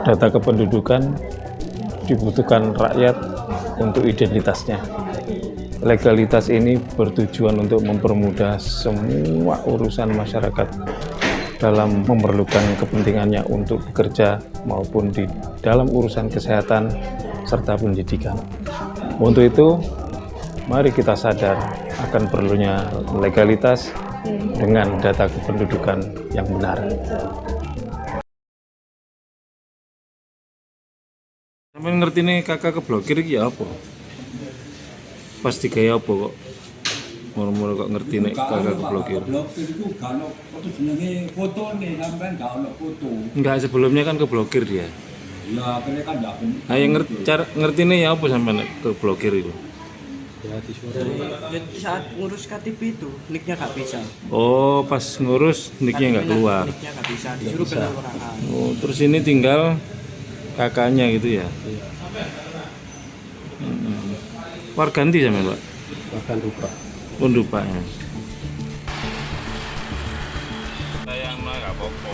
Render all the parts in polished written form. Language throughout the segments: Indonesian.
Data kependudukan dibutuhkan rakyat untuk identitasnya. Legalitas ini bertujuan untuk mempermudah semua urusan masyarakat dalam memerlukan kepentingannya untuk bekerja maupun di dalam urusan kesehatan serta pendidikan. Untuk itu, mari kita sadar akan perlunya legalitas dengan data kependudukan yang benar. Sampai ngerti nih kakak keblokir iki apa? Pasti kayak apa kok? Moro-moro kok ngerti nih kakak keblokir. Keblokir itu kalau foto jenenge foto nih sampean gak ono foto. Enggak, sebelumnya kan keblokir dia. Ya akhirnya kan gak bener. Nah, yang ngerti nih ya apa sampai keblokir itu? Saat ngurus KTP itu nicknya nggak bisa. Oh, pas ngurus nicknya nggak keluar. Nicknya nggak bisa, disuruh kelurahan. Oh, terus ini tinggal kakaknya gitu ya? War ganti sama Pak? Bahkan lupa. Rupanya. Sayang mah nggak apa-apa.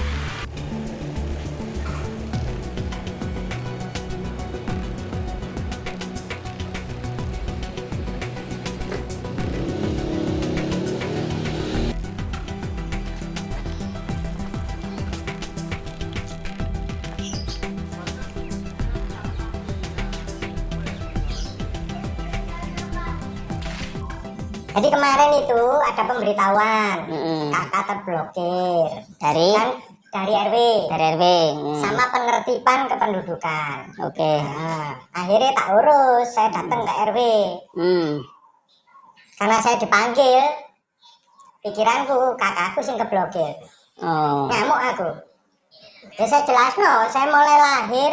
Jadi kemarin itu ada pemberitahuan kakak terblokir Dari dari RW RW. sama penertiban kependudukan. Oke. Nah, akhirnya tak urus, saya datang ke RW karena saya dipanggil. Pikiranku kakakku sing keblokir, Oh. ngamuk aku. Ya saya jelas saya mulai lahir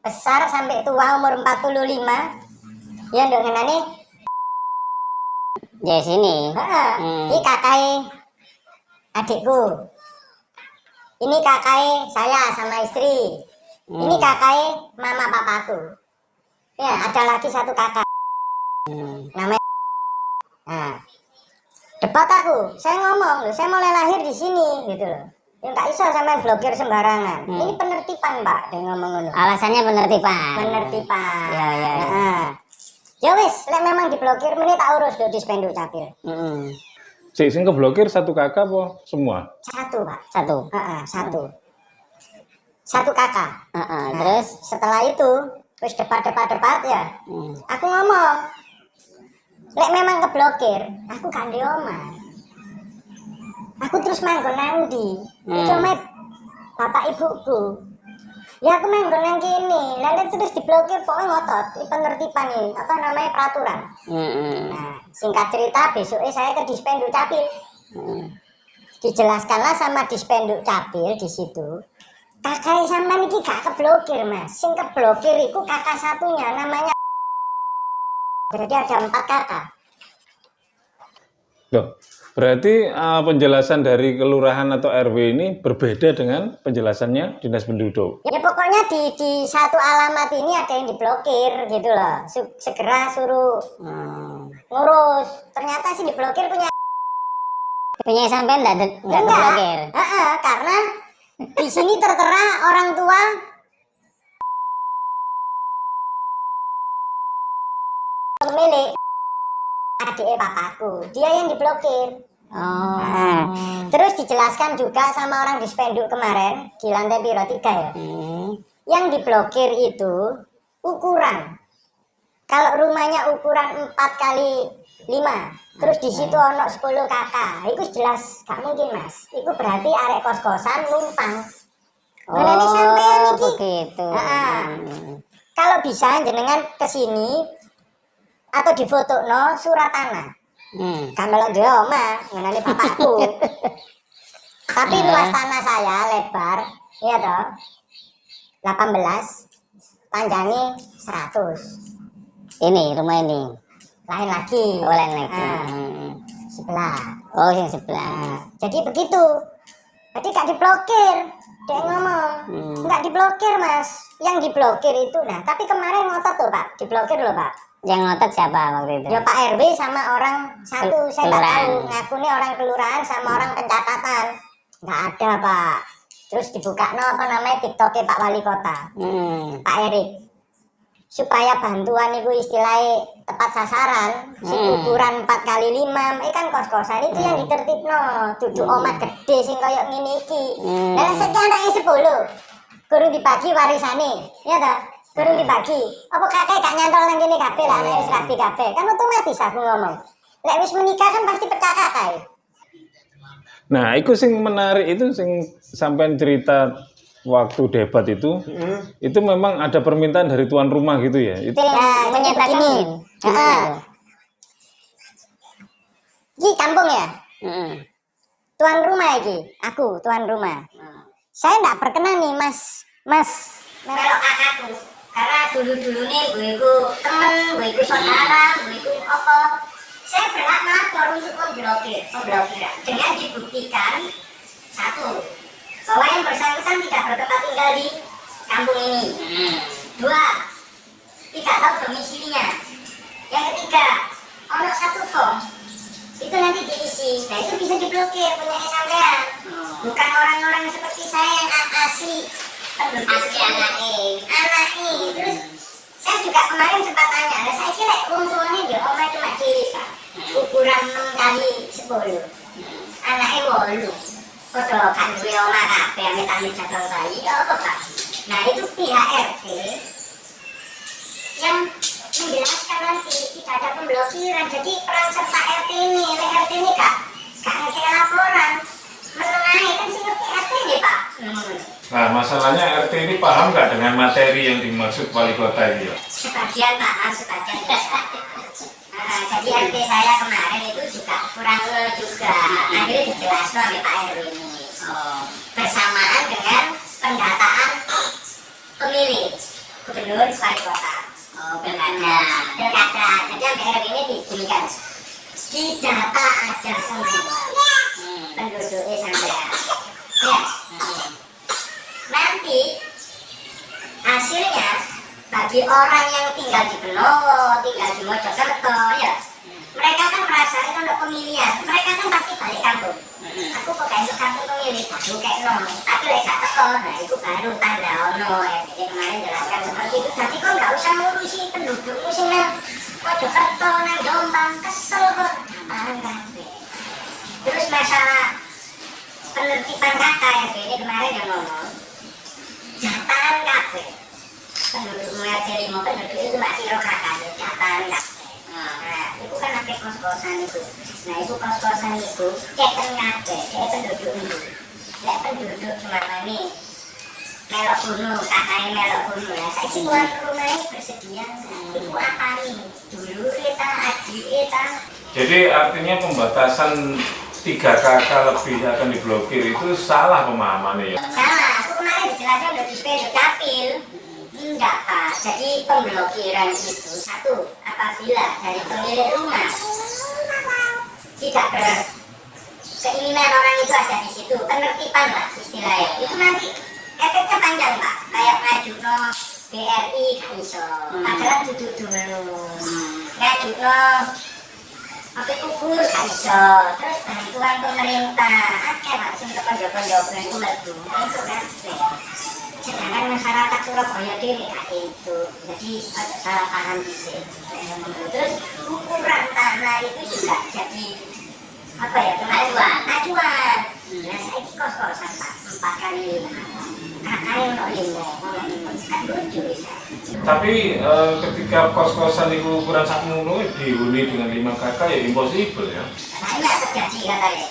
besar sampai tua umur 45 ya ndok ngenani. Di sini. Ini kakak adikku, ini kakak saya sama istri, ini kakak mama papaku. Ya ada lagi satu kakak namanya. Nah, debat aku, saya ngomong, saya mulai lahir di sini gitu loh. Ya nggak bisa sampai blokir sembarangan. Ini penertiban Pak, dia ngomong ngono. Alasannya penertiban. Penertiban. Ya, ya, ya. Nah, ya wis, lek memang diblokir, ini tak urus do Dispenduk Capil. Sing keblokir satu kakak apa semua? Satu Pak. Satu. Satu kakak. Nah, Terus setelah itu terus debat ya. Aku ngomong, lek memang keblokir, aku gak di omah. Aku terus manggon nang ndi? Itu omah bapak ibuku. Ya aku manggon nang kene. Lalu terus diblokir pokoknya ngotot. Ini penertiban ini, apa namanya peraturan. Nah, singkat cerita besoknya saya ke Dispenduk Capil. Dijelaskanlah sama Dispenduk Capil di situ. Kakak sampean iki gak keblokir Mas. Sing keblokir itu kakak satunya namanya. Jadi ada 4 kakak. Loh, berarti penjelasan dari kelurahan atau RW ini berbeda dengan penjelasannya Dinas Penduduk. Ya pokoknya di satu alamat ini ada yang diblokir gitu loh. Segera suruh ngurus. Ternyata sih diblokir punya sampean enggak keblokir. karena di sini tertera orang tua pemilik adik papaku, dia yang diblokir. Terus dijelaskan juga sama orang Dispenduk kemarin di lantai biro 3 ya. Yang diblokir itu ukuran. Kalau rumahnya ukuran 4 kali 5, terus di situ ono 10 kakak, itu jelas gak mungkin Mas. Itu berarti arek kos-kosan numpang. Ini sampean iki. Begitu. Kalau bisa jenengan kesini atau difoto surat tanah. Kalau di oma mengenali bapakku. Tapi luas tanah saya lebar, iya toh, 18, panjangnya 100. Ini rumah ini. Lain lagi. Oh, lain lagi. Sebelah. Oh, yang sebelah. Jadi begitu. Jadi gak diblokir. Dia ngomong, nggak diblokir Mas. Yang diblokir itu, nah tapi kemarin ngotot tuh Pak, diblokir loh Pak. Yang ngotot siapa waktu itu? Ya Pak RW sama orang satu, saya nggak tahu. Ngaku nih orang kelurahan sama orang pencatatan. Nggak ada Pak. Terus dibuka apa namanya TikToknya Pak Wali Kota, Pak Erik, supaya bantuan itu istilahnya tepat sasaran, si ukuran 4x5, kan kos-kosan itu yang ditertibno, duduk omah gede sing kayak ngene iki. Lah sekian anake 10. Kurang dibagi warisane, ya ta? Kurang dibagi. Apa kakek gak nyantol nang kene kabeh lah, nek wis rapi kabeh. Kan otomatis aku ngomong. Lek wis menikah kan pasti pecah kakak. Nah, itu sing menarik itu sing sampean cerita waktu debat itu memang ada permintaan dari tuan rumah gitu ya. Itu Ya, menyatakan begini. Iki kampung ya? Tuan rumah iki, aku tuan rumah. Saya enggak berkenan nih, Mas melok kakakku. Karena dulu-dulu nih gue temen, gue saudara, gue apa. Saya berhak melapor untuk memblokir dengan dibuktikan satu, bahwa yang bersangkutan tidak bertempat tinggal di kampung ini. Dua, tidak tahu domisilinya. Yang ketiga, ono satu form itu nanti diisi, nah itu bisa diblokir punya sampean. Bukan orang-orang seperti saya yang asli anaknya. Terus saya juga kemarin sempat tanya, lah saya kira kumpulannya dia omah cuma cilik Pak, ukuran 6x10, anaknya 8. Padha kan duwe omah kabeh amit-amit jadwal bayi apa Pak. Nah itu pihak RT yang menjelaskan nanti tidak ada pemblokiran. Jadi peran serta RT ini, RT ini kak ngekek laporan menengahi kan sih ngerti RT ini Pak. Nah, masalahnya RT ini paham nggak dengan materi yang dimaksud wali kota ini? Sebagian paham, sebagian tidak. Jadi RT saya kemarin itu juga kurang juga. Akhirnya dijelaskan oleh Pak RW ini. Bersamaan dengan pendataan pemilih gubernur wali kota. Pilkada. Jadi yang RW ini diberikan di data aja semua penduduknya sampai. Ya. Nanti hasilnya bagi orang yang tinggal di Benowo, tinggal di Mojokerto, ya mereka kan merasa itu untuk pemilihan, mereka kan pasti balik kampung. Aku kok kayak untuk kampung pemilih, baru kayak tapi lek teko, nah itu baru tanda ono ya. Jadi kemarin jelaskan seperti itu. Jadi kok nggak usah ngurusi penduduk sing nang Mojokerto, nang Jombang, kesel kok. Terus masalah penertiban kakak ya, ini kemarin yang ngomong jatahan kabeh penduduk RT 5 penduduk itu masih roh kakak jatahan kabeh. Nah itu kan ada kos-kosan itu. Nah itu kos-kosan itu ceken kabeh penduduk itu. Lek penduduk semua ini melok gunung, kakaknya melok gunung ya. Saya sih tuan rumah ini bersedia. Itu apa nih? Dulu kita, adik kita. Jadi artinya pembatasan 3 kakak lebih akan diblokir itu salah pemahamannya ya? Salah, aku kemarin dijelaskan udah di sepeda dapil. Enggak Pak, jadi pemblokiran itu satu, apabila dari pemilik rumah tidak berkeinginan orang itu ada di situ, penertiban lah istilahnya. Itu nanti efeknya panjang Pak, kayak ngajuno BRI kan iso, padahal duduk dulu, ngajuno apa kubur kan iso, terus bantuan pemerintah, akeh Pak, sing keponjok-ponjok itu mlebu, itu kan. Sedangkan masyarakat Surabaya diri itu, jadi ada salah paham di sini. Terus ukuran tanah itu juga jadi apa ya, acuan. Nah saya ini kos-kosan Pak, 4x5. Kakaknya untuk 5, kan lucu bisa. Tapi ketika kos-kosan itu ukuran sakmono dihuni dengan 5 kakak ya impossible ya? Banyak terjadi katanya.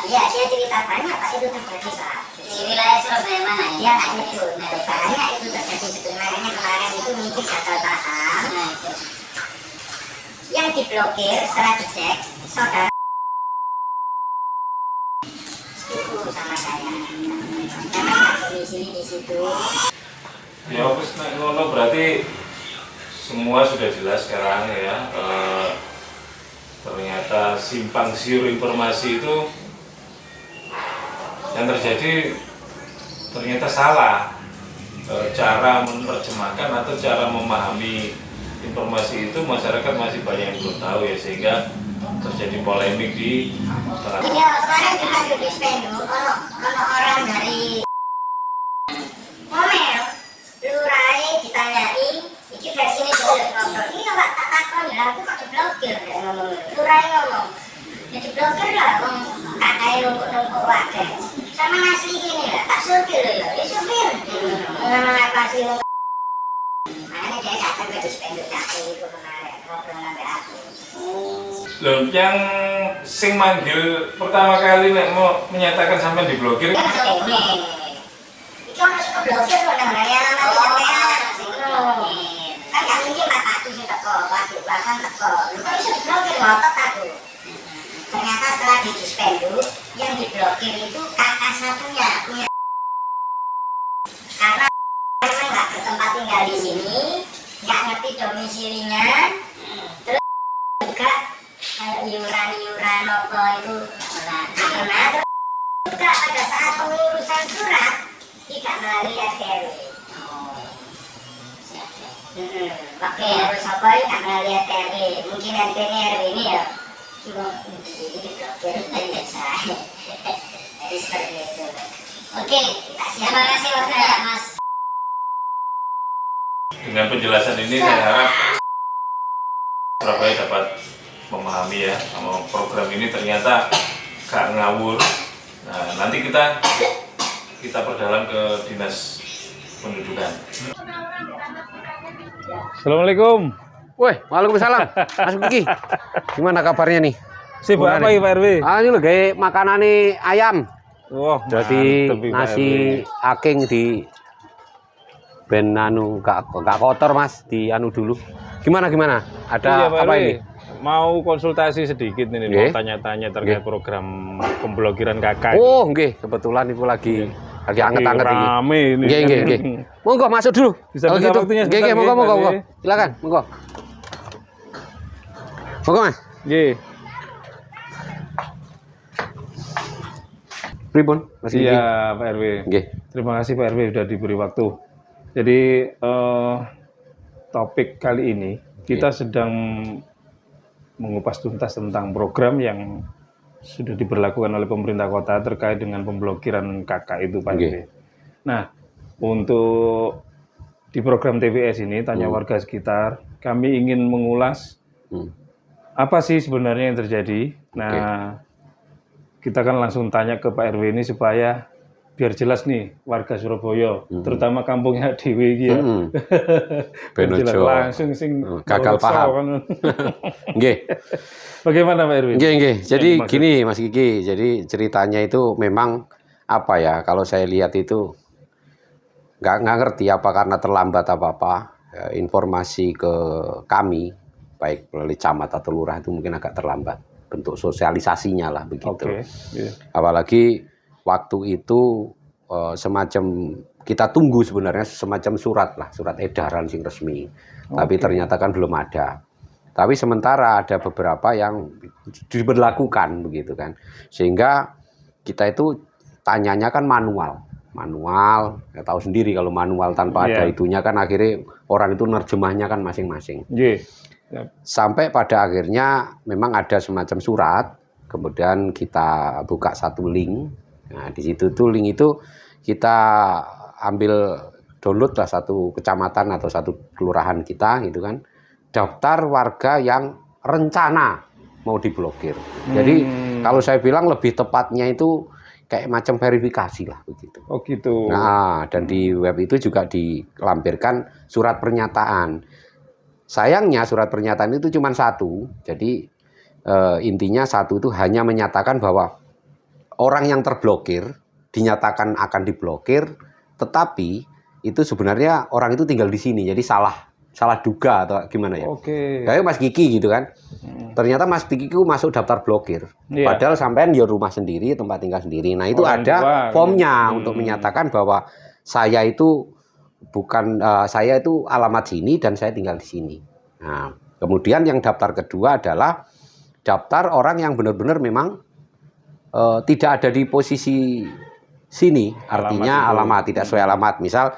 Iya, dia cerita banyak Pak itu terjadi Pak. Di wilayah Surabaya mana ya? Dia nggak nyebut. Banyak itu terjadi sebenarnya kemarin itu mungkin gagal paham. Yang diblokir setelah dicek, saudara itu sama saya. Karena nggak domisili di situ. Ya wis nek ngono berarti semua sudah jelas sekarang ya. Ternyata simpang siur informasi itu yang terjadi ternyata salah. Cara menerjemahkan atau cara memahami informasi itu masyarakat masih banyak yang belum tahu ya, sehingga terjadi polemik di masyarakat. Iya, kemarin juga di Spenduk, kalau orang dari diblokir kayak ngomong. Turai ngomong. Ya diblokir lah, wong kakaknya numpuk-numpuk wadah. Sama ngasih gini lah, tak supir loh ya. Ya supir. Nggak kasih wong. Makanya dia datang ke Dispenduk Cafe itu kemarin, ngobrol sampai aku. Loh, yang sing manggil pertama kali nek mau menyatakan sampai diblokir. Kan ini. Itu harus keblokir loh nang raya alamat sampean. Kan yang ini bapakku sih teko, waduh bahkan teko. Lu kok bisa diblokir ngotot aku. Ternyata setelah di Dispenduk, yang diblokir itu kakak satunya punya. Karena memang nggak bertempat tinggal di sini, nggak ngerti domisilinya, terus juga kayak iuran apa itu, karena terus juga pada saat pengurusan surat tidak melalui RW. Oke, harus apa tidak melalui RW, mungkin nanti RW ini ya, ini diblokir biasa. Jadi seperti itu. Oke, terima kasih Mas. Dengan penjelasan ini saya harap Surabaya dapat memahami ya, sama program ini ternyata gak ngawur. Nah, nanti kita perdalam ke dinas pendudukan. Assalamualaikum. Woi, waalaikumsalam. Mas Kiki, gimana kabarnya nih? Sibuk apa ya Pak RW? Ini lho gawe makanane ayam. Wah, Jadi mantep, Pak nasi RW. aking di ben anu gak kotor Mas, di anu dulu. Gimana? Ada Iya, Pak apa RW. ini? Mau konsultasi sedikit ini, Nggih. mau tanya-tanya terkait Nggih. program pemblokiran kakak. Oh, nggih, kebetulan itu lagi anget-anget iki. Rame ini. Nggih. Monggo masuk dulu. Bisa Kalau minta gitu. waktunya Nggih, sebentar, monggo. Pak RW. Silakan, monggo. Monggo, Mas. Nggih. Pripun, Mas Kiki? Iya, Pak RW. Nggih. Terima kasih Pak RW sudah diberi waktu. Jadi topik kali ini kita sedang mengupas tuntas tentang program yang sudah diberlakukan oleh pemerintah kota terkait dengan pemblokiran KK itu Pak RW. Nggih. Nah, untuk di program TPS ini tanya warga sekitar, kami ingin mengulas apa sih sebenarnya yang terjadi. Nah, kita kan langsung tanya ke Pak RW ini supaya biar jelas nih warga Surabaya, terutama kampungnya Dewi iki ya. Biar jelas, Benojo. langsung sing Gagal boroso paham. kan. Nggih. Bagaimana Pak RW? Nggih. Jadi Yang dimaksud? gini Mas Kiki, jadi ceritanya itu memang apa ya, kalau saya lihat itu nggak ngerti apa karena terlambat apa informasi ke kami, baik melalui camat atau lurah itu mungkin agak terlambat bentuk sosialisasinya lah begitu. Oke. Iya. Apalagi waktu itu semacam kita tunggu sebenarnya semacam surat edaran sing resmi. Tapi ternyata kan belum ada. Tapi sementara ada beberapa yang diberlakukan begitu kan. Sehingga kita itu tanyanya kan manual, ya tahu sendiri kalau manual tanpa ada itunya kan akhirnya orang itu nerjemahnya kan masing-masing. Nggih. Sampai pada akhirnya memang ada semacam surat, kemudian kita buka satu link. Nah, di situ tuh link itu kita ambil download lah satu kecamatan atau satu kelurahan kita gitu kan. Daftar warga yang rencana mau diblokir. Jadi kalau saya bilang lebih tepatnya itu kayak macam verifikasi lah begitu. Oh gitu. Nah, dan di web itu juga dilampirkan surat pernyataan. Sayangnya surat pernyataan itu cuma satu. Jadi intinya satu itu hanya menyatakan bahwa orang yang terblokir dinyatakan akan diblokir, tetapi itu sebenarnya orang itu tinggal di sini. Jadi salah duga atau gimana ya? Oke. Kayak Mas Kiki gitu kan. Ternyata Mas Kiki itu masuk daftar blokir. Iya. Padahal sampean ya rumah sendiri, tempat tinggal sendiri. Nah, itu Orang ada tua, formnya untuk menyatakan bahwa saya itu bukan saya itu alamat sini dan saya tinggal di sini. Nah, kemudian yang daftar kedua adalah daftar orang yang benar-benar memang tidak ada di posisi sini, artinya alamat tidak sesuai alamat. Misal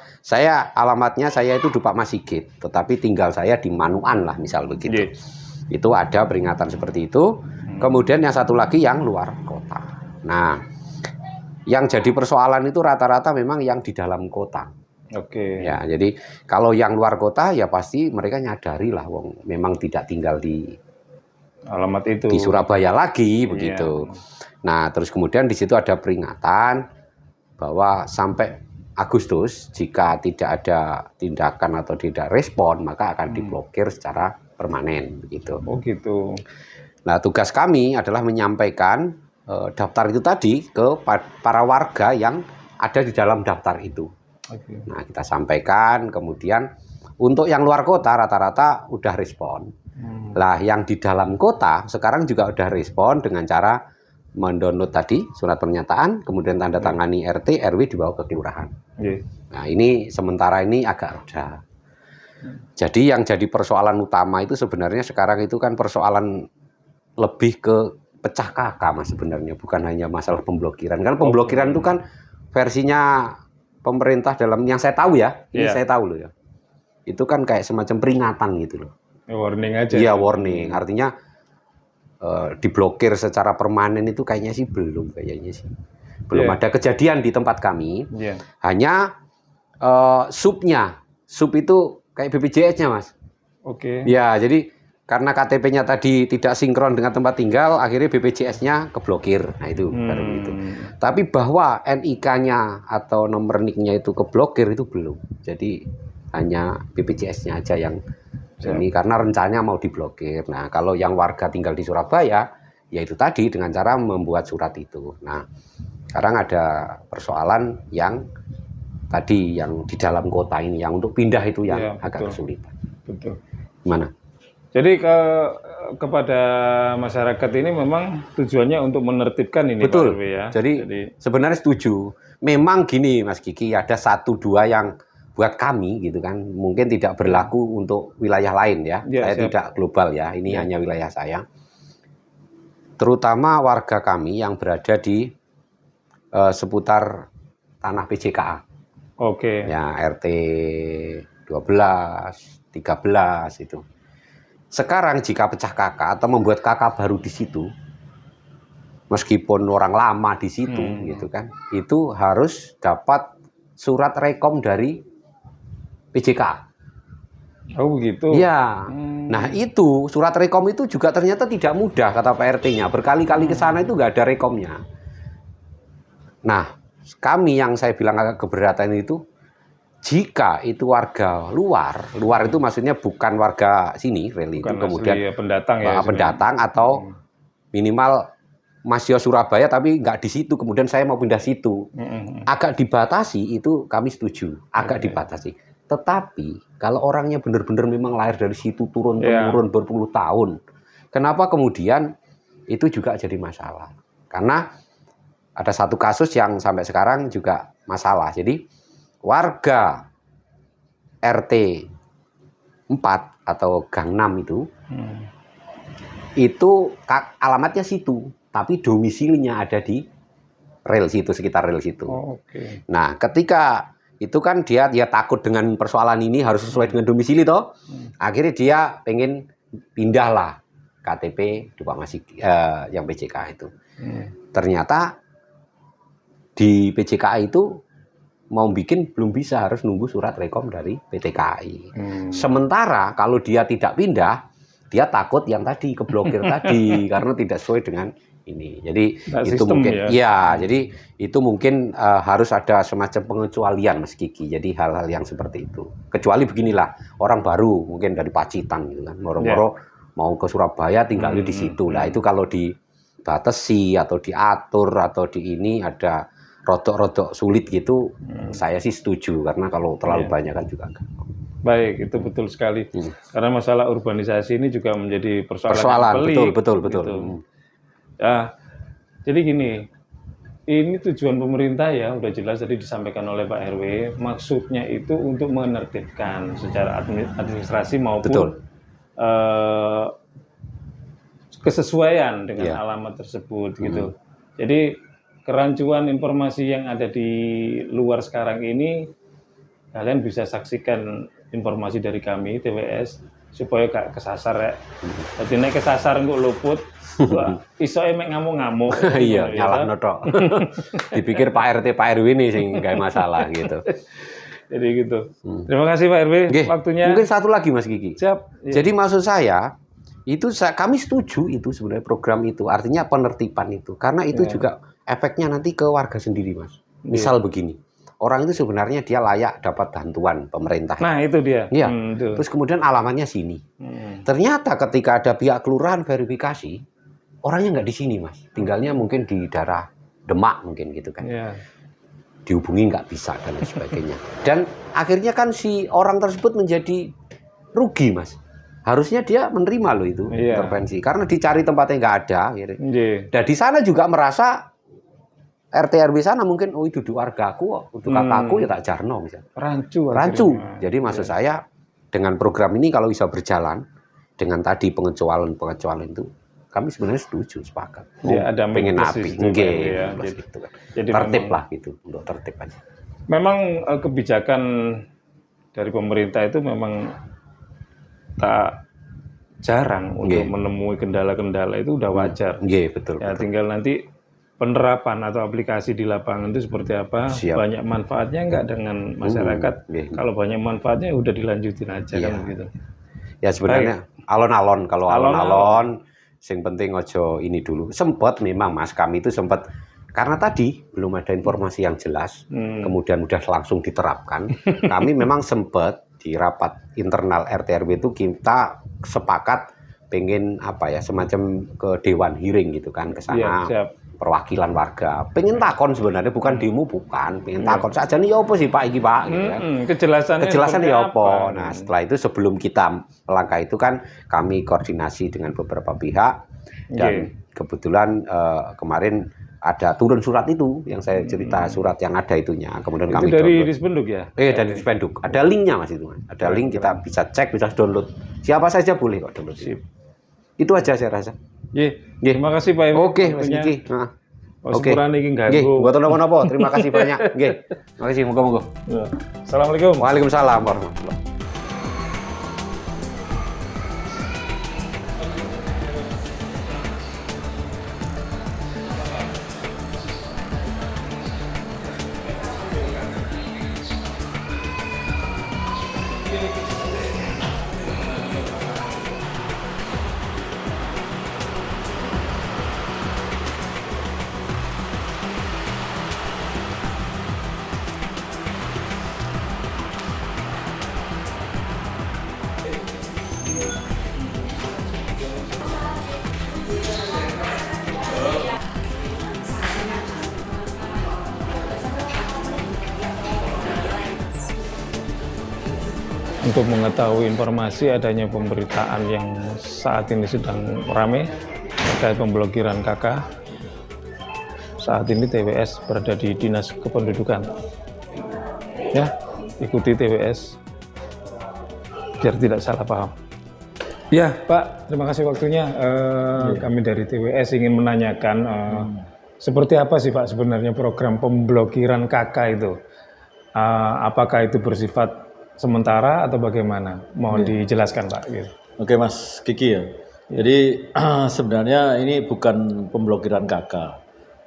alamatnya saya itu Dupak Mas Sigit, tetapi tinggal saya di Manuan lah misal begitu. Itu ada peringatan seperti itu. Kemudian yang satu lagi yang luar kota. Nah, yang jadi persoalan itu rata-rata memang yang di dalam kota. Oke. Ya, jadi kalau yang luar kota ya pasti mereka nyadari lah, wong memang tidak tinggal di alamat itu di Surabaya lagi begitu. Nah, terus kemudian di situ ada peringatan bahwa sampai Agustus jika tidak ada tindakan atau tidak respon maka akan diblokir secara permanen begitu. Oh gitu. Nah, tugas kami adalah menyampaikan daftar itu tadi ke para warga yang ada di dalam daftar itu. Oke. Nah, kita sampaikan, kemudian untuk yang luar kota rata-rata udah respon. Lah, yang di dalam kota sekarang juga udah respon dengan cara mendownload tadi surat pernyataan, kemudian tanda tangani RT, RW dibawa ke kelurahan. Iya. Nah, ini sementara ini agak reda. Jadi yang jadi persoalan utama itu sebenarnya sekarang itu kan persoalan lebih ke pecah kakak Mas sebenarnya, bukan hanya masalah pemblokiran. Kan pemblokiran itu kan versinya pemerintah dalam yang saya tahu ya, ini saya tahu loh ya. Itu kan kayak semacam peringatan gitu loh. Warning aja. Iya, warning. Artinya diblokir secara permanen itu kayaknya sih belum Belum ada kejadian di tempat kami. Hanya subnya. Sub itu kayak BPJS-nya, Mas. Oke. Ya, jadi karena KTP-nya tadi tidak sinkron dengan tempat tinggal, akhirnya BPJS-nya keblokir. Nah, itu baru itu. Tapi bahwa NIK-nya atau nomor NIK-nya itu keblokir itu belum. Jadi hanya BPJS-nya aja yang ini karena rencananya mau diblokir. Nah, kalau yang warga tinggal di Surabaya, ya itu tadi dengan cara membuat surat itu. Nah, sekarang ada persoalan yang tadi yang di dalam kota ini, yang untuk pindah itu yang agak kesulitan. Betul. Gimana? Jadi kepada masyarakat ini memang tujuannya untuk menertibkan ini, betul. Pak RW ya. Jadi sebenarnya setuju. Memang gini, Mas Kiki, ada 1-2 yang buat kami gitu kan, mungkin tidak berlaku untuk wilayah lain ya. Saya tidak global ya, ini hanya wilayah saya. Terutama warga kami yang berada di seputar tanah PJKA. Oke. Ya, RT 12, 13 itu. Sekarang jika pecah kakak atau membuat kakak baru di situ, meskipun orang lama di situ gitu kan, itu harus dapat surat rekom dari PJK. Oh begitu. Iya. Nah, itu surat rekom itu juga ternyata tidak mudah kata Pak RT-nya. Berkali-kali ke sana itu nggak ada rekomnya. Nah, kami yang saya bilang agak keberatan itu, jika itu warga luar itu maksudnya bukan warga sini, rel itu kemudian pendatang ya. Pendatang atau minimal Masih Surabaya tapi nggak di situ, kemudian saya mau pindah situ. Agak dibatasi, itu kami setuju, agak dibatasi. Tetapi kalau orangnya benar-benar memang lahir dari situ, turun-temurun berpuluh tahun, kenapa kemudian itu juga jadi masalah? Karena ada satu kasus yang sampai sekarang juga masalah. Jadi warga RT 4 atau Gang 6 itu alamatnya situ, tapi domisilinya ada di rel situ, sekitar rel situ. Nah, ketika itu kan dia takut dengan persoalan ini harus sesuai dengan domisili toh. Akhirnya dia pengen pindahlah KTP di Pak Masih yang PJK itu. Ternyata di PJK itu mau bikin belum bisa, harus nunggu surat rekom dari PT KAI. Sementara kalau dia tidak pindah, dia takut yang tadi keblokir tadi karena tidak sesuai dengan ini. Jadi itu mungkin jadi itu mungkin harus ada semacam pengecualian Mas Kiki. Jadi hal-hal yang seperti itu. Kecuali beginilah, orang baru mungkin dari Pacitan gitu kan, moro-moro mau ke Surabaya tinggalnya di situ. Lah itu kalau dibatasi atau diatur atau di ini ada rodok-rodok sulit gitu, saya sih setuju karena kalau terlalu banyak kan juga enggak. Baik, itu betul sekali. Karena masalah urbanisasi ini juga menjadi persoalan pelik, betul. Gitu. Ya, jadi gini, ini tujuan pemerintah ya, udah jelas tadi disampaikan oleh Pak RW, maksudnya itu untuk menertibkan secara administrasi maupun kesesuaian dengan alamat tersebut gitu. Jadi kerancuan informasi yang ada di luar sekarang ini, kalian bisa saksikan informasi dari kami TWS supaya gak kesasar ya. Jadi nek kesasar engko luput, iso emek ngamuk-ngamuk. Iya, nyalahno tok. Dipikir Pak RT Pak RW ini sing gawe masalah gitu. Jadi gitu. Terima kasih Pak RW waktunya. Mungkin satu lagi Mas Kiki. Siap. Jadi maksud saya kami setuju itu sebenarnya program itu, artinya penertiban itu, karena itu juga efeknya nanti ke warga sendiri, Mas. Misal begini, orang itu sebenarnya dia layak dapat bantuan pemerintah. Nah itu dia. Iya. Itu. Terus kemudian alamatnya sini. Ternyata ketika ada pihak kelurahan verifikasi, orangnya nggak di sini, Mas. Tinggalnya mungkin di daerah Demak mungkin gitu kan. Iya. Dihubungi nggak bisa dan lain sebagainya. Dan akhirnya kan si orang tersebut menjadi rugi, Mas. Harusnya dia menerima loh itu intervensi, karena dicari tempatnya nggak ada. Gitu. Dan di sana juga merasa RT RW sana mungkin, oh itu duduk wargaku, untuk kakakku ya tak jarno misalnya. Rancu. Jadi maksud saya dengan program ini kalau bisa berjalan dengan tadi pengecualian itu, kami sebenarnya setuju, sepakat. Ada pengen api, ya, gitu kan. Jadi tertib memang, lah gitu, untuk tertib aja. Memang kebijakan dari pemerintah itu memang tak jarang untuk menemui kendala-kendala, itu udah wajar. Betul. Ya tinggal nanti penerapan atau aplikasi di lapangan itu seperti apa, banyak manfaatnya enggak dengan masyarakat. Kalau banyak manfaatnya udah dilanjutin aja kan begitu. Ya sebenarnya alon-alon, kalau alon-alon sing penting ojo ini dulu. Sempat memang Mas, kami itu sempat, karena tadi belum ada informasi yang jelas, kemudian udah langsung diterapkan. Kami memang sempat di rapat internal RT RW itu kita sepakat pengen semacam ke dewan hearing gitu kan, ke sana. Perwakilan warga, pengen takon sebenarnya, bukan demo, bukan, pengen takon saja nih, apa sih Pak iki Pak, gitu kan. Kejelasannya ya apa. Nah setelah itu sebelum kita melangkah itu kan kami koordinasi dengan beberapa pihak, dan kebetulan kemarin ada turun surat itu yang saya cerita, surat yang ada itunya, kemudian itu kami dari download. Dispenduk ya? Dari Dispenduk, ada linknya Mas itu, Mas. Ada link, kita bisa cek, bisa download, siapa saja boleh kok download. Itu aja saya rasa. Terima kasih Pak Ibu. Oke, Mas Kiki. Oke. Buat apa-apa. Terima kasih banyak. Terima kasih. Moga-moga. Assalamualaikum. Waalaikumsalam warahmatullahi. Untuk mengetahui informasi adanya pemberitaan yang saat ini sedang ramai terkait pemblokiran KK, saat ini TWS berada di Dinas Kependudukan. Ya, ikuti TWS biar tidak salah paham. Ya, Pak, terima kasih waktunya. Kami dari TWS ingin menanyakan seperti apa sih Pak sebenarnya program pemblokiran KK itu? Apakah itu bersifat sementara atau bagaimana? Mohon dijelaskan Pak. Gitu. Oke Mas Kiki ya. Jadi sebenarnya ini bukan pemblokiran KK.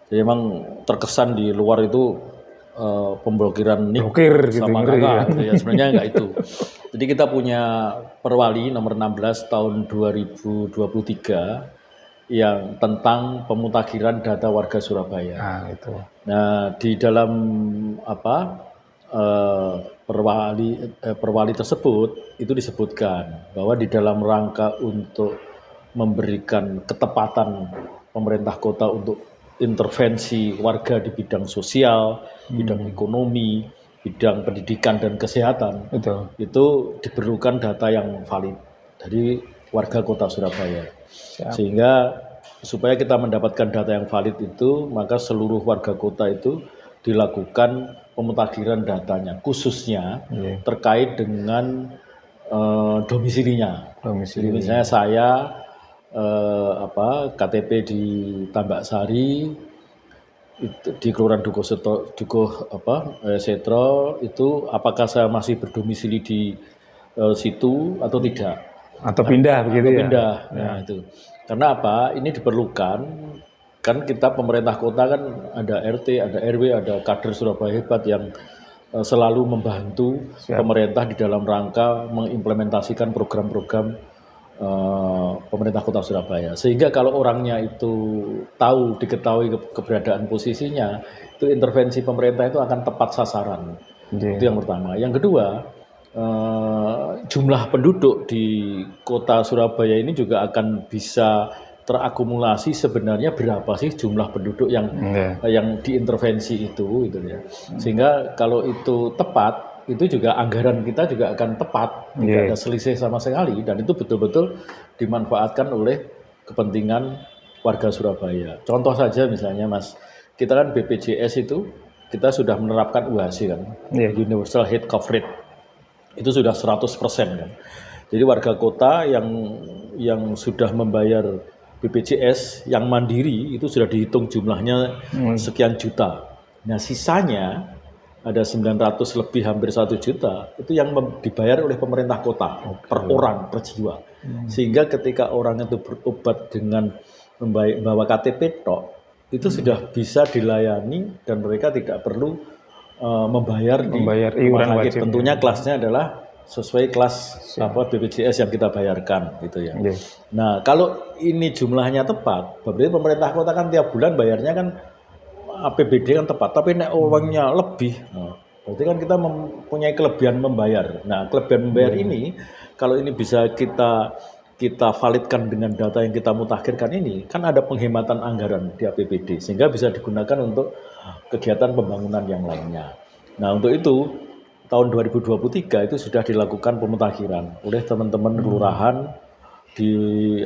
Jadi memang terkesan di luar itu pemblokiran NIK sama KK. Ya, sebenarnya enggak itu. Jadi kita punya Perwali nomor 16 tahun 2023 yang tentang pemutakhiran data warga Surabaya. Nah di dalam perwali tersebut itu disebutkan bahwa di dalam rangka untuk memberikan ketepatan pemerintah kota untuk intervensi warga di bidang sosial, bidang ekonomi, bidang pendidikan dan kesehatan, itu diperlukan data yang valid dari warga kota Surabaya. Sehingga supaya kita mendapatkan data yang valid itu, maka seluruh warga kota itu dilakukan pemutakhiran datanya, khususnya terkait dengan domisilinya. Jadi misalnya saya KTP di Tambak Sari, itu di Kelurahan Dukuh Setro itu apakah saya masih berdomisili di situ atau tidak? Atau pindah begitu ya? Pindah. Nah, itu. Karena apa? Ini diperlukan. Kan kita pemerintah kota kan ada RT, ada RW, ada kader Surabaya Hebat yang selalu membantu pemerintah di dalam rangka mengimplementasikan program-program pemerintah Kota Surabaya. Sehingga kalau orangnya itu diketahui keberadaan posisinya, itu intervensi pemerintah itu akan tepat sasaran. Itu yang pertama. Yang kedua, jumlah penduduk di Kota Surabaya ini juga akan bisa terakumulasi sebenarnya berapa sih jumlah penduduk yang diintervensi itu gitu ya. Sehingga kalau itu tepat, itu juga anggaran kita juga akan tepat, tidak ada selisih sama sekali, dan itu betul-betul dimanfaatkan oleh kepentingan warga Surabaya. Contoh saja misalnya Mas, kita kan BPJS itu kita sudah menerapkan UHC kan, Universal Health Coverage, itu sudah 100% kan. Jadi warga kota yang sudah membayar BPJS yang mandiri itu sudah dihitung jumlahnya sekian juta. Nah sisanya ada 900 lebih hampir 1 juta itu yang dibayar oleh pemerintah kota per orang, per jiwa. Sehingga ketika orang itu berobat dengan membawa KTP tok, itu sudah bisa dilayani dan mereka tidak perlu membayar iuran rumah sakit. wajib. Tentunya kelasnya adalah sesuai kelas BPJS yang kita bayarkan gitu ya. Nah, kalau ini jumlahnya tepat, berarti pemerintah kota kan tiap bulan bayarnya kan APBD kan tepat, tapi nek uangnya lebih, berarti kan kita mempunyai kelebihan membayar. Nah, kelebihan membayar ini, kalau ini bisa kita validkan dengan data yang kita mutakhirkan ini, kan ada penghematan anggaran di APBD, sehingga bisa digunakan untuk kegiatan pembangunan yang lainnya. Nah, untuk itu, tahun 2023 itu sudah dilakukan pemutakhiran oleh teman-teman kelurahan,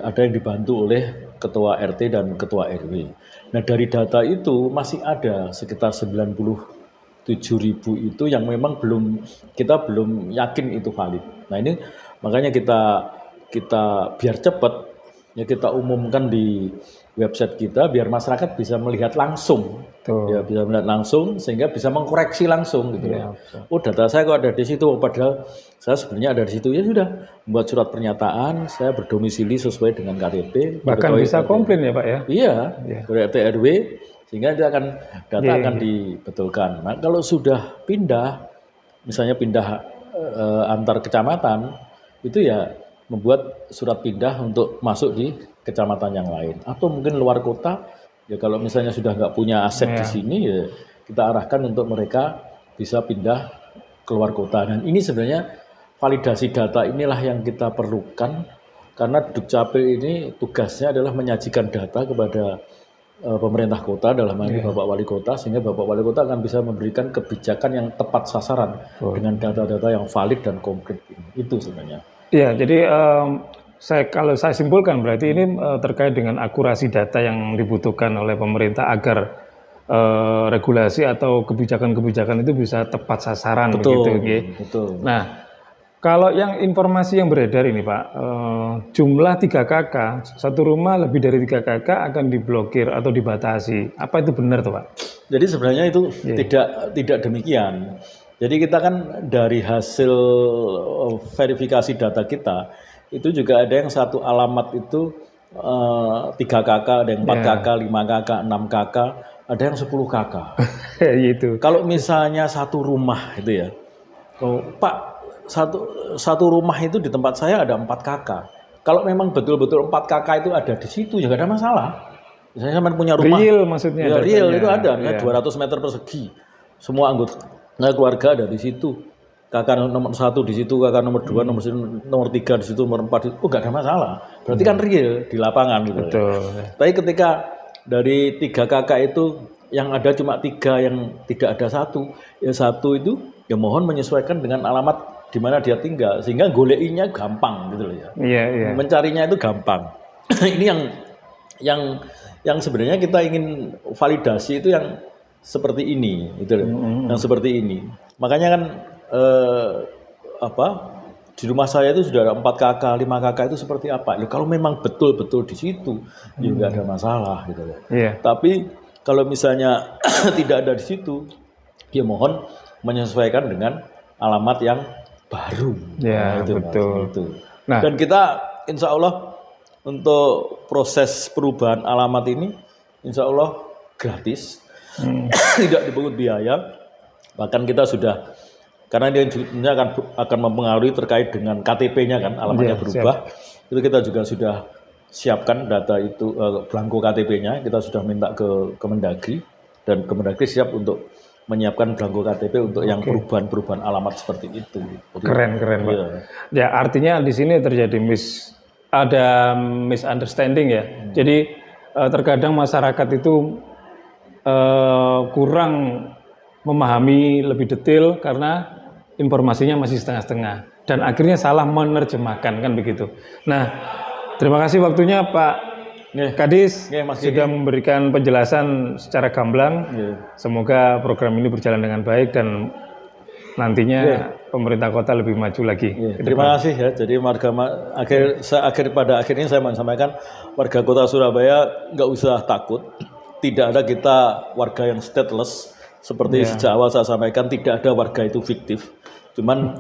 ada yang dibantu oleh ketua RT dan ketua RW. Nah dari data itu masih ada sekitar 97.000 itu yang memang kita belum yakin itu valid. Nah ini makanya kita biar cepat ya kita umumkan di website kita biar masyarakat bisa melihat langsung, ya bisa melihat langsung sehingga bisa mengkoreksi langsung gitu ya. Oh data saya kok ada di situ, padahal saya sebenarnya ada di situ, ya sudah membuat surat pernyataan saya berdomisili sesuai dengan KTP. Bahkan bisa komplain ya Pak ya? Iya, dari RT RW sehingga itu data akan dibetulkan. Nah kalau sudah pindah, misalnya pindah antar kecamatan itu ya membuat surat pindah untuk masuk di kecamatan yang lain atau mungkin luar kota ya kalau misalnya sudah nggak punya aset di sini ya kita arahkan untuk mereka bisa pindah keluar kota. Dan ini sebenarnya validasi data inilah yang kita perlukan karena Dukcapil ini tugasnya adalah menyajikan data kepada pemerintah kota dalam hal ini Bapak Wali Kota, sehingga Bapak Wali Kota akan bisa memberikan kebijakan yang tepat sasaran dengan data-data yang valid dan konkret. Itu sebenarnya. Iya, jadi kalau saya simpulkan berarti ini terkait dengan akurasi data yang dibutuhkan oleh pemerintah agar regulasi atau kebijakan-kebijakan itu bisa tepat sasaran. Betul, begitu. Betul. Nah, kalau yang informasi yang beredar ini Pak, jumlah 3 KK, satu rumah lebih dari 3 KK akan diblokir atau dibatasi. Apa itu benar tuh Pak? Jadi sebenarnya itu tidak demikian. Jadi kita kan dari hasil verifikasi data kita, itu juga ada yang satu alamat itu 3 KK, ada yang 4 KK, 5 KK, 6 KK, ada yang 10 KK. Gitu. Kalau misalnya satu rumah itu ya, Pak, satu rumah itu di tempat saya ada 4 KK. Kalau memang betul-betul 4 KK itu ada di situ, ya nggak ada masalah. Misalnya sama punya rumah. Real maksudnya. Ya real itu ada, misalnya 200 meter persegi. Semua anggota keluarga ada di situ. Kakak nomor 1 di situ, kakak nomor 2, nomor 3 di situ, nomor 4 di situ. Oh, nggak ada masalah. Berarti kan real di lapangan gitu. Betul. Tapi ketika dari 3 kakak itu yang ada cuma 3 yang tidak ada 1, ya 1 itu ya mohon menyesuaikan dengan alamat di mana dia tinggal sehingga goleinya gampang gitu loh ya. Iya. Mencarinya itu gampang. Ini yang sebenarnya kita ingin validasi itu yang seperti ini, gitu loh. Yang seperti ini. Makanya kan di rumah saya itu sudah ada 4 KK, 5 KK itu seperti apa? Loh, kalau memang betul-betul di situ, ya nggak ada masalah, gitu loh. Tapi kalau misalnya tidak ada di situ, ya mohon menyesuaikan dengan alamat yang baru. Ya, itu, betul. Itu. Nah, dan kita insya Allah untuk proses perubahan alamat ini, insya Allah gratis. Tidak dipungut biaya, bahkan kita sudah karena dia akan mempengaruhi terkait dengan KTP-nya kan alamatnya berubah. itu kita juga sudah siapkan data itu, belangko KTP-nya, kita sudah minta ke Kemendagri, dan Kemendagri siap untuk menyiapkan belangko KTP untuk yang perubahan-perubahan alamat seperti itu. Keren Pak. Iya. Ya artinya di sini terjadi ada misunderstanding ya. Jadi terkadang masyarakat itu kurang memahami lebih detail karena informasinya masih setengah-setengah dan akhirnya salah menerjemahkan, kan begitu. Nah, terima kasih waktunya Pak Kadis Mas sudah memberikan penjelasan secara gamblang. Semoga program ini berjalan dengan baik dan nantinya pemerintah kota lebih maju lagi. Terima kasih ya. Jadi pada akhirnya saya mau sampaikan, warga kota Surabaya nggak usah takut. Tidak ada kita warga yang stateless. Seperti sejak awal saya sampaikan, tidak ada warga itu fiktif. Cuman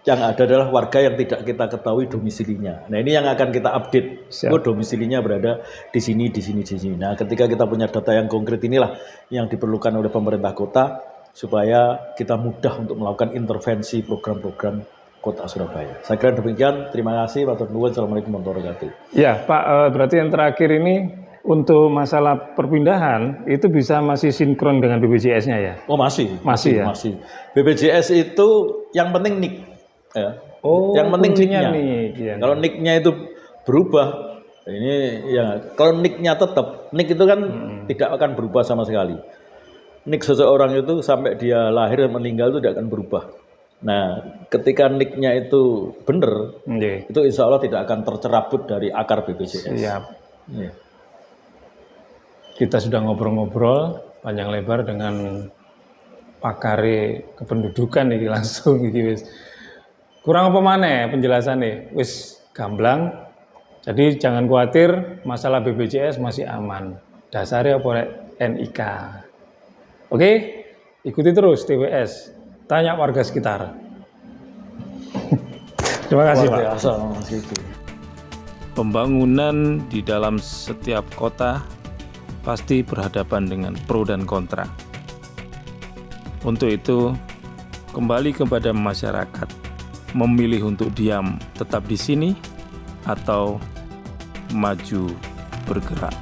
yang ada adalah warga yang tidak kita ketahui domisilinya. Nah, ini yang akan kita update. Oh, domisilinya berada di sini, di sini, di sini. Nah, ketika kita punya data yang konkret, inilah yang diperlukan oleh pemerintah kota supaya kita mudah untuk melakukan intervensi program-program Kota Surabaya. Saya kira demikian. Terima kasih. Wassalamualaikum warahmatullahi wabarakatuh. Ya, Pak, berarti yang terakhir ini untuk masalah perpindahan itu bisa masih sinkron dengan BPJS-nya ya? Oh, masih ya. Masih. BPJS itu yang penting NIK. Ya. Oh, yang penting kuncinya NIK-nya. NIK, ya. Kalau NIK-nya itu berubah, ini ya. Kalau NIK-nya tetap, NIK itu kan tidak akan berubah sama sekali. NIK seseorang itu sampai dia lahir dan meninggal itu tidak akan berubah. Nah, ketika NIK-nya itu benar, itu insya Allah tidak akan tercerabut dari akar BPJS. Siap. Ya. Kita sudah ngobrol-ngobrol panjang lebar dengan pakar kependudukan nih langsung iki wis. Kurang apa maneh penjelasannya? Wis gamblang. Jadi jangan khawatir, masalah BPJS masih aman. Dasarnya apa NIK. Oke? Ikuti terus TWS. Tanya warga sekitar. Terima kasih, Pak. Pembangunan di dalam setiap kota pasti berhadapan dengan pro dan kontra. Untuk itu, kembali kepada masyarakat, memilih untuk diam tetap di sini atau maju bergerak.